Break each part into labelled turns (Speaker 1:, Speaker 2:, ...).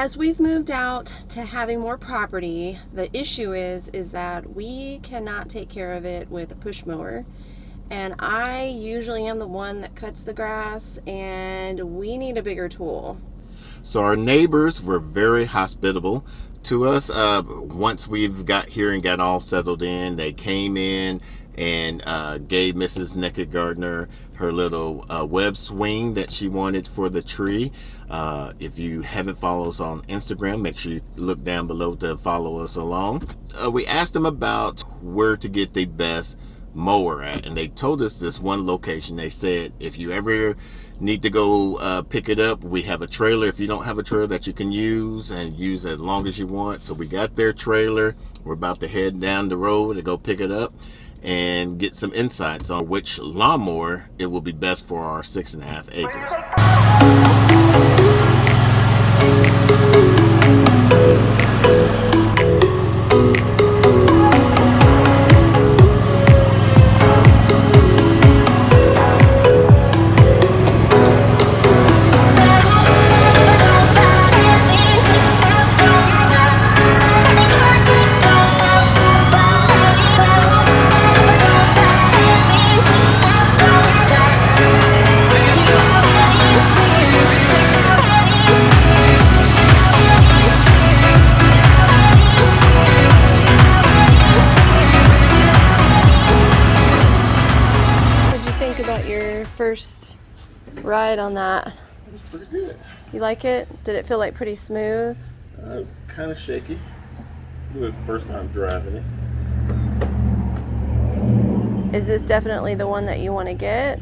Speaker 1: as we've moved out to having more property, the issue is that we cannot take care of it with a push mower. And I usually am the one that cuts the grass, and we need a bigger tool.
Speaker 2: So our neighbors were very hospitable to us. Once we've got here and got all settled in, they came in and gave Mrs. Nakid Gardner her little web swing that she wanted for the tree. If you haven't followed us on Instagram, make sure you look down below to follow us along. We asked them about where to get the best mower at, and they told us this one location. They said if you ever need to go pick it up, we have a trailer if you don't have a trailer that you can use, and use it as long as you want. So we got their trailer. We're about to head down the road to go pick it up and get some insights on which lawnmower it will be best for our 6.5 acres.
Speaker 1: First ride on that.
Speaker 2: It was pretty good.
Speaker 1: You like it? Did it feel like pretty smooth?
Speaker 2: It was kind of shaky. It was the first time driving it.
Speaker 1: Is this definitely the one that you want to get?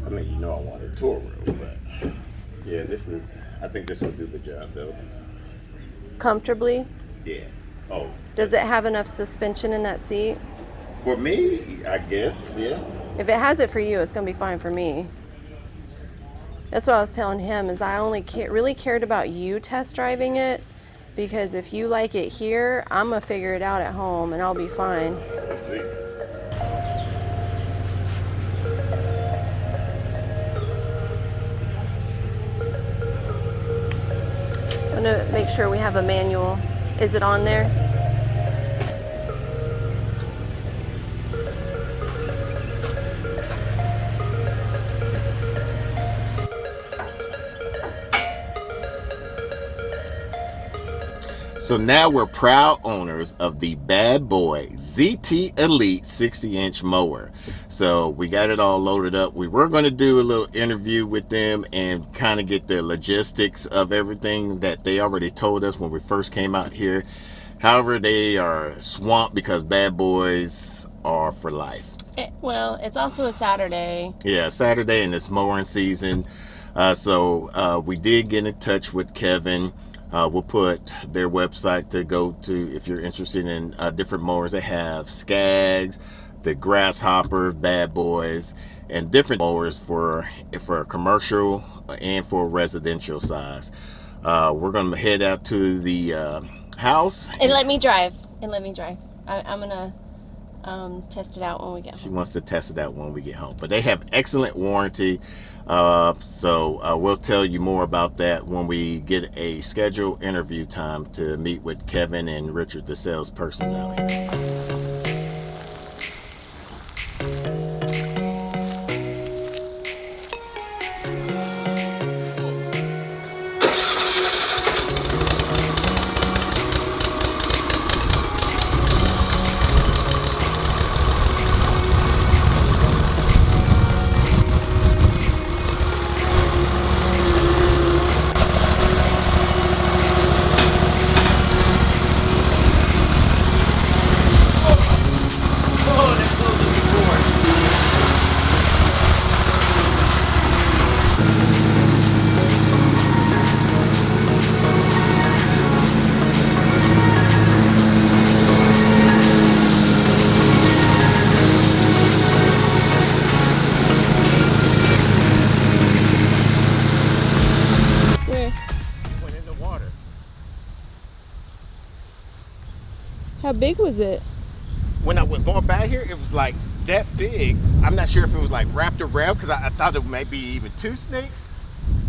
Speaker 2: I mean, you know I want a tour wheel, but yeah, I think this will do the job though.
Speaker 1: Comfortably?
Speaker 2: Yeah. Oh.
Speaker 1: Does it have enough suspension in that seat?
Speaker 2: For me, I guess, yeah.
Speaker 1: If it has it for you, it's going to be fine for me. That's what I was telling him, is I only really cared about you test driving it, because if you like it here, I'm going to figure it out at home and I'll be fine.
Speaker 2: Let's see.
Speaker 1: I'm going to make sure we have a manual. Is it on there?
Speaker 2: So now we're proud owners of the bad boy ZT Elite 60-inch mower. So we got it all loaded up. We were going to do a little interview with them and kind of get the logistics of everything that they already told us when we first came out here. However, they are swamped because bad boys are for life.
Speaker 1: Well, it's also a Saturday.
Speaker 2: Yeah, Saturday, and it's mowing season. So we did get in touch with Kevin. We'll put their website to go to if you're interested in different mowers. They have Skags, the Grasshopper, Bad Boys, and different mowers for commercial and for residential size. We're going to head out to the house.
Speaker 1: And let me drive. I'm going to test it out when we get home.
Speaker 2: She wants to test it out when we get home. But they have excellent warranty. So we'll tell you more about that when we get a scheduled interview time to meet with Kevin and Richard, the salesperson out here.
Speaker 1: How big was it?
Speaker 2: When I was going back here, it was like that big. I'm not sure if it was like wrapped around, because I thought it may be even two snakes.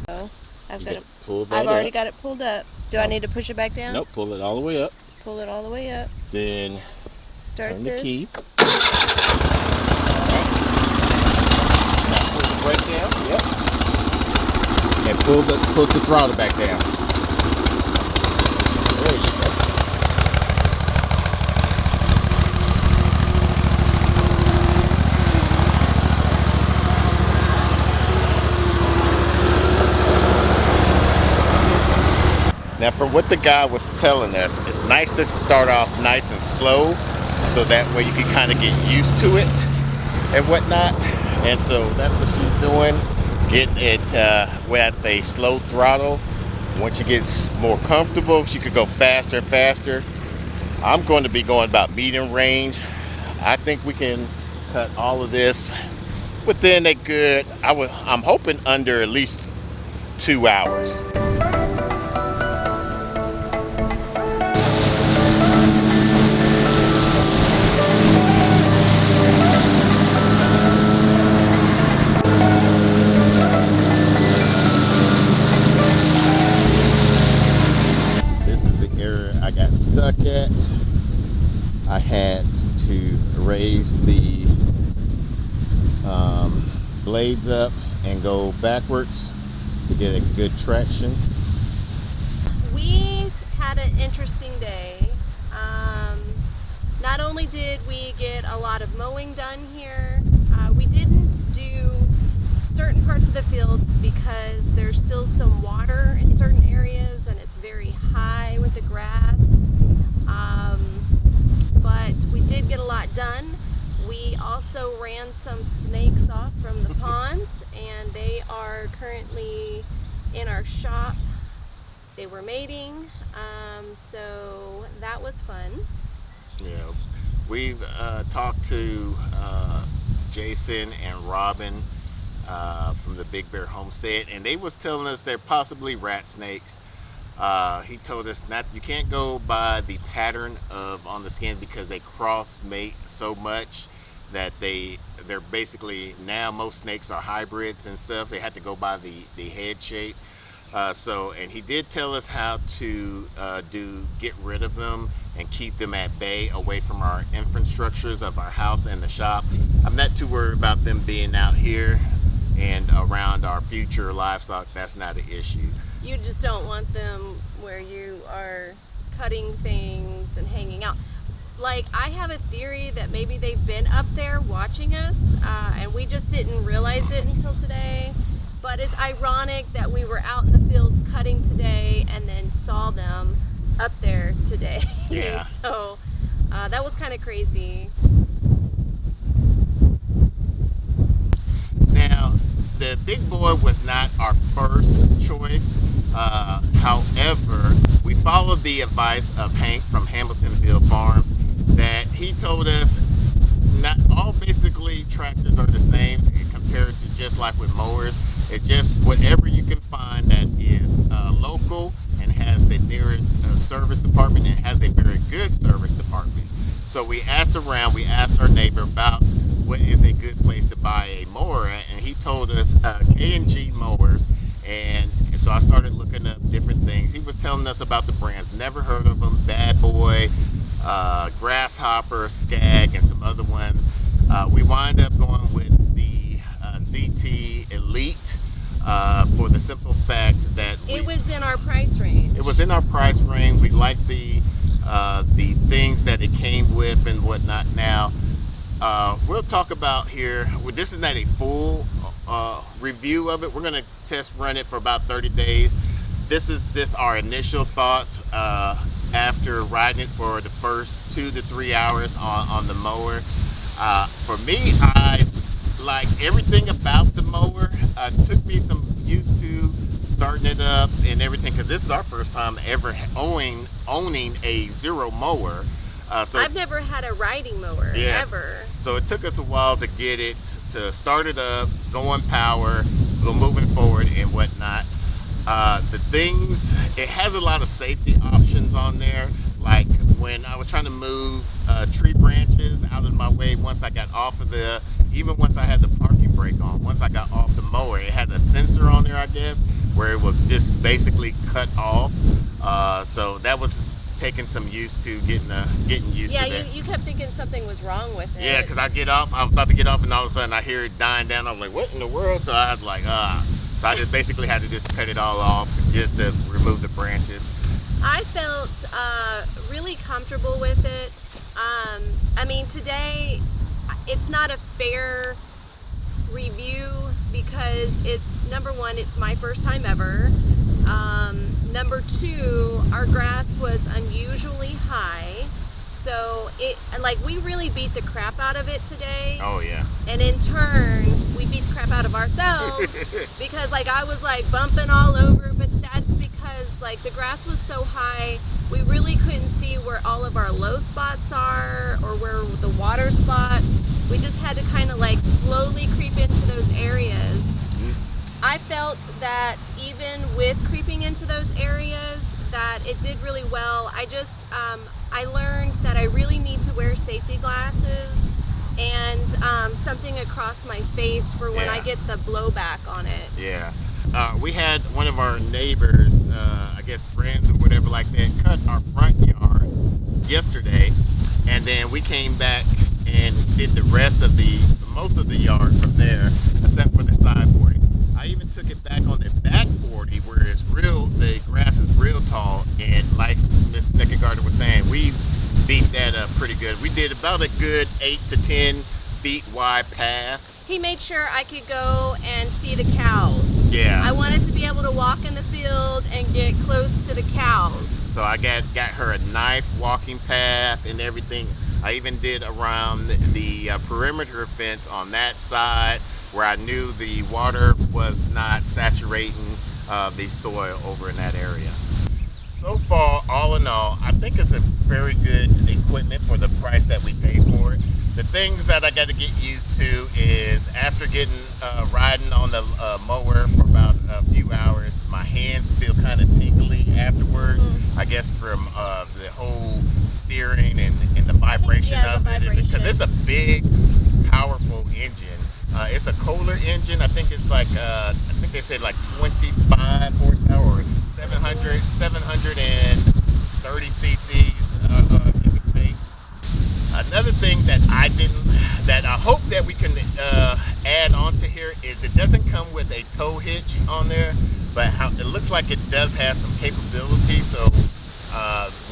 Speaker 1: I I've
Speaker 2: Pull that
Speaker 1: already
Speaker 2: up.
Speaker 1: got it pulled up. Do I need to push it back down?
Speaker 2: Nope, pull it all the way up.
Speaker 1: Pull it all the way up.
Speaker 2: Then
Speaker 1: Start
Speaker 2: turn
Speaker 1: this.
Speaker 2: the key. Now pull the brake down. Yep. And pull the throttle back down. There you go. Now, from what the guy was telling us, it's nice to start off nice and slow, so that way you can kind of get used to it and whatnot. And so that's what she's doing, getting it with a slow throttle. Once you get more comfortable, she could go faster and faster. I'm going to be going about medium range. I think we can cut all of this within a good, I'm hoping under at least 2 hours. Stuck at. I had to raise the blades up and go backwards to get a good traction.
Speaker 1: We had an interesting day. Not only did we get a lot of mowing done here, we didn't do certain parts of the field because there's still some water in certain areas and it's very high with the grass. But we did get a lot done. We also ran some snakes off from the pond, and they are currently in our shop. They were mating, so that was fun.
Speaker 2: Yeah, we've talked to Jason and Robin from the Big Bear Homestead, and they was telling us they're possibly rat snakes. He told us you can't go by the pattern on the skin because they cross mate so much that they're basically, now most snakes are hybrids and stuff. They had to go by the head shape. And he did tell us how to get rid of them and keep them at bay away from our infrastructures of our house and the shop. I'm not too worried about them being out here and around our future livestock. That's not an issue.
Speaker 1: You just don't want them where you are cutting things and hanging out. Like, I have a theory that maybe they've been up there watching us, and we just didn't realize it until today. But it's ironic that we were out in the fields cutting today and then saw them up there today.
Speaker 2: Yeah.
Speaker 1: So that was kind of crazy.
Speaker 2: Now, the big boy was not our first choice. However, we followed the advice of Hank from Hamiltonville Farm, that he told us not all basically tractors are the same compared to just like with mowers. It's just whatever you can find that is local and has the nearest service department and has a very good service department. So we asked around, we asked our neighbor about what is a good place to buy a mower at, and he told us K&G mowers. And so I started looking up different things. He was telling us about the brands, never heard of them, Bad Boy, Grasshopper, Skag, and some other ones. We wind up going with the ZT Elite for the simple fact that
Speaker 1: it was in our price range.
Speaker 2: It was in our price range. We liked the things that it came with and whatnot. Now, we'll talk about here, this is not a full review of it. We're going to test run it for about 30 days. This is just our initial thought after riding it for the first 2 to 3 hours on the mower. For me, I like everything about the mower. Took me some used to starting it up and everything, because this is our first time ever owning a zero mower. So
Speaker 1: I've never had a riding mower,
Speaker 2: yes.
Speaker 1: ever.
Speaker 2: So it took us a while to get it, to start it up, go on power, go moving forward and whatnot. The things, it has a lot of safety options on there. Like when I was trying to move tree branches out of my way, once I got off of even once I had the parking brake on, once I got off the mower, it had a sensor on there, I guess, where it was just basically cut off. So that was taking some used to getting used to that.
Speaker 1: Yeah, you kept thinking something was wrong with it.
Speaker 2: Yeah, because I was about to get off, and all of a sudden I hear it dying down. I was like, what in the world? So I was like, so I just basically had to just cut it all off just to remove the branches.
Speaker 1: I felt really comfortable with it. I mean, today it's not a fair review because it's, number one, it's my first time ever. Number two, our grass was unusually high. So we really beat the crap out of it today.
Speaker 2: Oh yeah.
Speaker 1: And in turn, we beat the crap out of ourselves because I was bumping all over, but that's because the grass was so high, we really couldn't see where all of our low spots are or where the water spots. We just had to kind of slowly creep into those areas. I felt that even with creeping into those areas, that it did really well. I learned that I really need to wear safety glasses and something across my face for when I get the blowback on it.
Speaker 2: Yeah. We had one of our neighbors, I guess friends or whatever like that, cut our front yard yesterday, and then we came back and did the rest of most of the yard from there, except for the side 40. I even took it back on the back 40 where the grass is real tall, and like Miss Nakid Gardner was saying, we beat that up pretty good. We did about a good 8 to 10 feet wide path.
Speaker 1: He made sure I could go and see the cows.
Speaker 2: Yeah.
Speaker 1: I wanted to be able to walk in the field and get close to the cows.
Speaker 2: So I got her a nice walking path and everything. I even did around the perimeter fence on that side where I knew the water was not saturating the soil over in that area. So far, all in all, I think it's a very good equipment for the price that we pay for it. The things that I got to get used to is after riding on the mower for about a few hours, my hands feel kind of tingly afterwards. I guess from the whole steering and the vibration of it, because it's a big, powerful engine. It's a Kohler engine. I think it's I think they said 25 horsepower or 730 cc's. Another thing that I hope that we can add on to here is it doesn't come with a tow hitch on there, but it looks like it does have some capability. So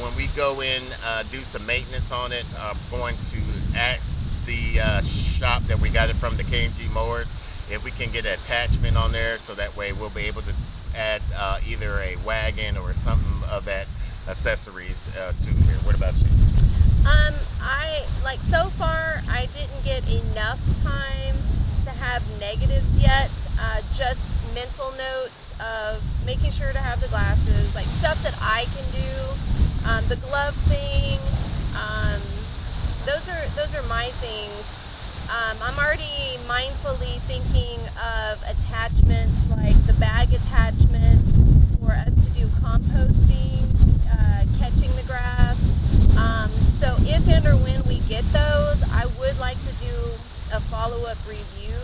Speaker 2: when we go in, do some maintenance on it, I'm going to ask the shop that we got it from, the K&G mowers, if we can get an attachment on there, so that way we'll be able to add either a wagon or something of that accessories to here. What about you?
Speaker 1: So far I didn't get enough time to have negatives yet, just mental notes of making sure to have the glasses, stuff that I can do, the glove thing, those are my things. I'm already mindfully thinking of attachments, like the bag attachment for us to do composting, catching the grass. So if and or when we get those, I would like to do a follow-up review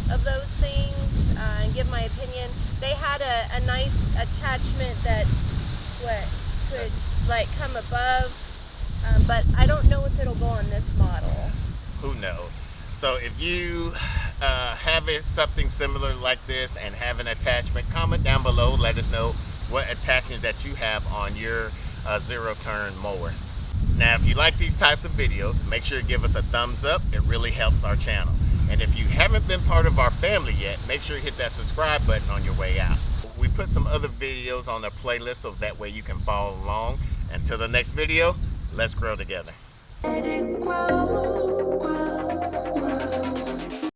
Speaker 1: of those things and give my opinion. They had a nice attachment that could come above, but I don't know if it'll go on this model.
Speaker 2: Who knows? So if you have something similar like this and have an attachment, comment down below. Let us know what attachment that you have on your zero-turn mower. Now, if you like these types of videos, make sure to give us a thumbs up. It really helps our channel. And if you haven't been part of our family yet, make sure you hit that subscribe button on your way out. We put some other videos on the playlist so that way you can follow along. Until the next video, let's grow together.
Speaker 3: Let it grow, grow.